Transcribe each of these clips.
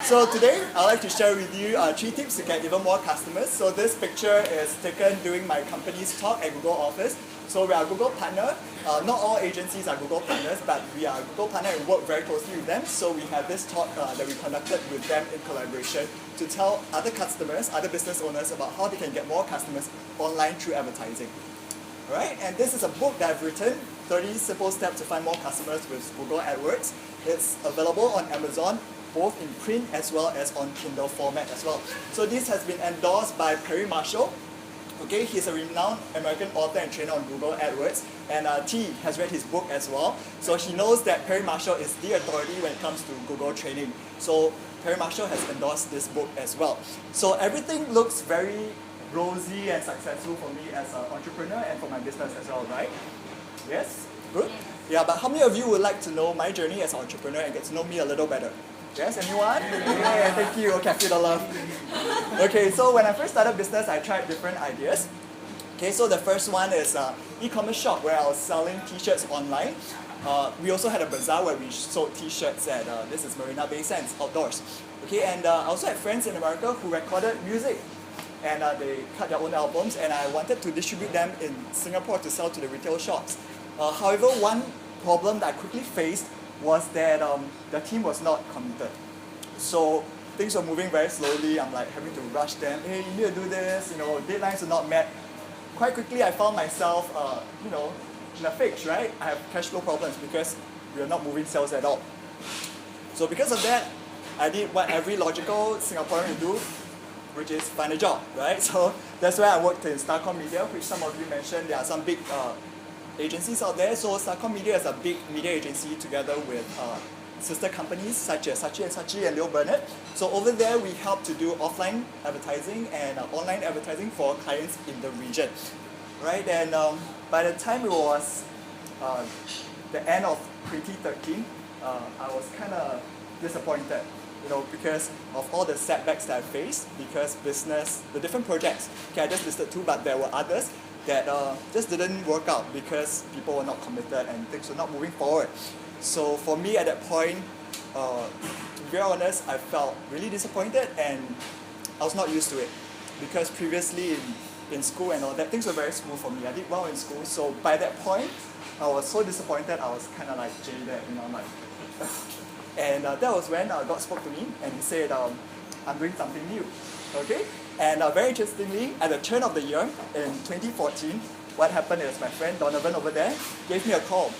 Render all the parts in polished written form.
So today, I'd like to share with you 3 tips to get even more customers. So this picture is taken during my company's talk at Google office. So we are a Google partner. Not all agencies are Google partners, but we are a Google partner and work very closely with them. So we have this talk that we conducted with them in collaboration to tell other customers, other business owners about how they can get more customers online through advertising. Alright, and this is a book that I've written, 30 Simple Steps to Find More Customers with Google AdWords. It's available on Amazon, both in print as well as on Kindle format as well. So this has been endorsed by Perry Marshall. Okay, he's a renowned American author and trainer on Google AdWords, and T has read his book as well. So he knows that Perry Marshall is the authority when it comes to Google training. So Perry Marshall has endorsed this book as well. So everything looks very rosy and successful for me as an entrepreneur and for my business as well, right? Yes? Good? Yeah, but how many of you would like to know my journey as an entrepreneur and get to know me a little better? Yes, anyone? Yeah, thank you. Okay, I feel the love. Okay, so when I first started business, I tried different ideas. Okay, so the first one is e-commerce shop where I was selling t-shirts online. We also had a bazaar where we sold t-shirts at, this is Marina Bay Sands, outdoors. Okay, and I also had friends in America who recorded music. And they cut their own albums, and I wanted to distribute them in Singapore to sell to the retail shops. However, one problem that I quickly faced was that the team was not committed. So things were moving very slowly. I'm like having to rush them. Hey, you need to do this. Deadlines are not met. Quite quickly, I found myself, in a fix, right? I have cash flow problems because we are not moving sales at all. So because of that, I did what every logical Singaporean would do, which is find a job, right? So that's where I worked in Starcom Media, which some of you mentioned. There are some big agencies out there. So Starcom Media is a big media agency together with sister companies such as Saatchi & Saatchi and Leo Burnett. So over there, we help to do offline advertising and online advertising for clients in the region, right? And by the time it was the end of 2013, I was kind of disappointed. Because of all the setbacks that I faced, because business, the different projects, okay, I just listed 2, but there were others that just didn't work out because people were not committed and things were not moving forward. So for me at that point, to be very honest, I felt really disappointed and I was not used to it. Because previously in school and all that, things were very smooth for me. I did well in school, so by that point, I was so disappointed, I was kind of like jaded, I'm like, ugh. And that was when God spoke to me and He said, I'm doing something new. Okay? And very interestingly, at the turn of the year in 2014, what happened is my friend Donovan over there gave me a call.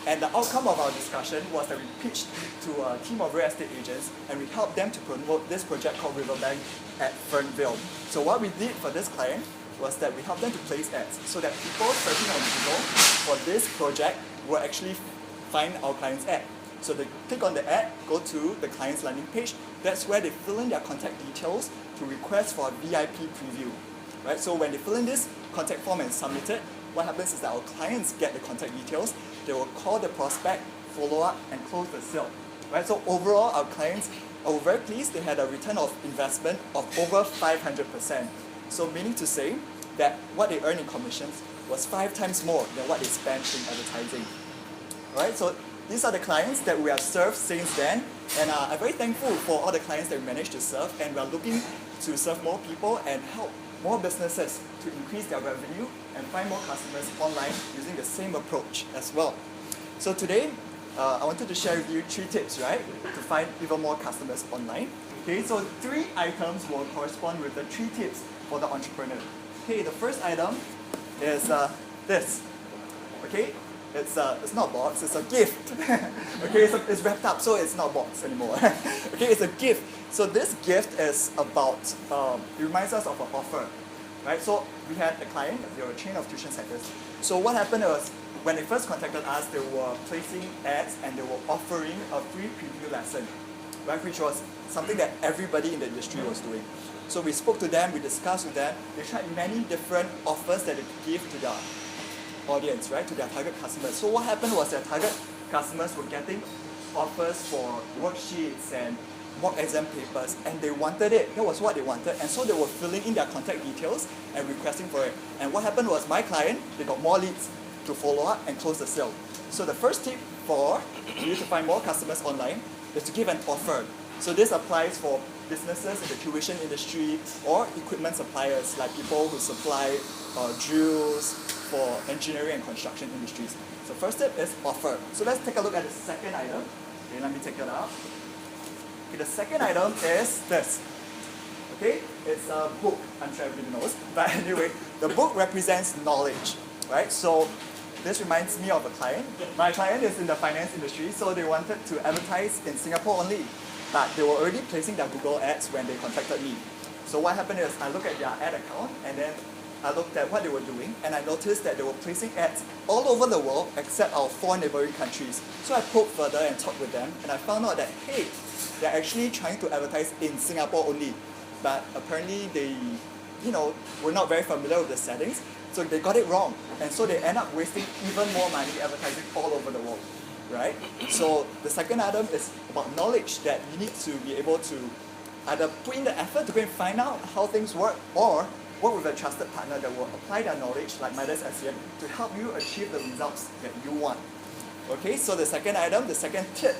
And the outcome of our discussion was that we pitched to a team of real estate agents and we helped them to promote this project called Riverbank at Fernville. So what we did for this client was that we helped them to place ads so that people searching on Google for this project will actually find our client's ad. So they click on the ad, go to the client's landing page. That's where they fill in their contact details to request for a VIP preview. Right? So when they fill in this contact form and submit it, what happens is that our clients get the contact details. They will call the prospect, follow up, and close the sale. Right? So overall, our clients are very pleased. They had a return of investment of over 500%. So meaning to say that what they earn in commissions was 5 times more than what they spent in advertising. Right? So these are the clients that we have served since then, and I'm very thankful for all the clients that we managed to serve, and we're looking to serve more people and help more businesses to increase their revenue and find more customers online using the same approach as well. So today, I wanted to share with you 3 tips, right, to find even more customers online. Okay, so 3 items will correspond with the 3 tips for the entrepreneur. Okay, the first item is this. Okay. It's not a box, it's a gift. Okay, it's wrapped up, so it's not a box anymore. Okay, it's a gift. So this gift is about, it reminds us of an offer. Right? So we had a client, they were a chain of tuition centers. So what happened was, when they first contacted us, they were placing ads and they were offering a free preview lesson, right? Which was something that everybody in the industry was doing. So we spoke to them, we discussed with them, they tried many different offers that they could give to their audience, right, to their target customers. So what happened was their target customers were getting offers for worksheets and mock exam papers, and they wanted it. That was what they wanted, and so they were filling in their contact details and requesting for it. And what happened was my client, they got more leads to follow up and close the sale. So the first tip for you to find more customers online is to give an offer. So this applies for businesses in the tuition industry or equipment suppliers, like people who supply drills for engineering and construction industries. So first tip is offer. So let's take a look at the second item. Okay, let me take it out. Okay, the second item is this. Okay, it's a book. I'm sure everybody knows. But anyway, the book represents knowledge, right? So this reminds me of a client. My client is in the finance industry, so they wanted to advertise in Singapore only. But they were already placing their Google ads when they contacted me. So what happened is I looked at their ad account and then I looked at what they were doing and I noticed that they were placing ads all over the world except our 4 neighboring countries. So I probed further and talked with them and I found out that, hey, they're actually trying to advertise in Singapore only. But apparently they, were not very familiar with the settings, so they got it wrong. And so they end up wasting even more money advertising all over the world. Right? So the second item is about knowledge, that you need to be able to either put in the effort to go and find out how things work or work with a trusted partner that will apply their knowledge, like Midas SCM, to help you achieve the results that you want. Okay, so the second item, the second tip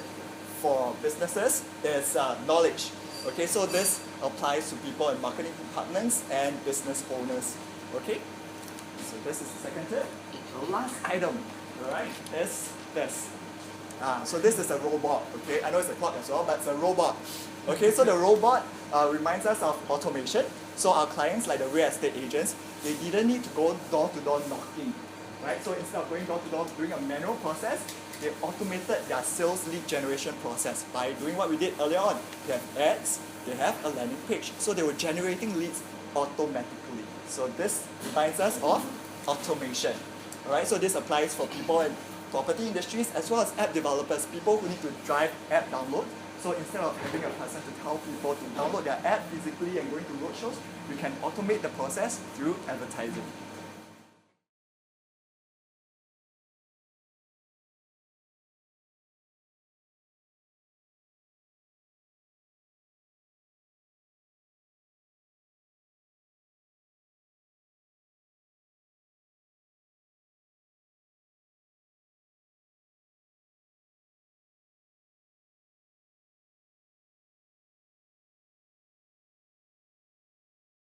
for businesses is knowledge. Okay, so this applies to people in marketing departments and business owners. Okay, so this is the second tip. The last item, alright, is this. So this is a robot, okay? I know it's a clock as well, but it's a robot. Okay, so the robot reminds us of automation. So our clients, like the real estate agents, they didn't need to go door-to-door knocking, right? So instead of going door-to-door doing a manual process, they automated their sales lead generation process by doing what we did earlier on. They have ads, they have a landing page. So they were generating leads automatically. So this reminds us of automation. Alright, so this applies for people in property industries as well as app developers, people who need to drive app download. So instead of having a person to tell people to download their app physically and going to roadshows, you can automate the process through advertising.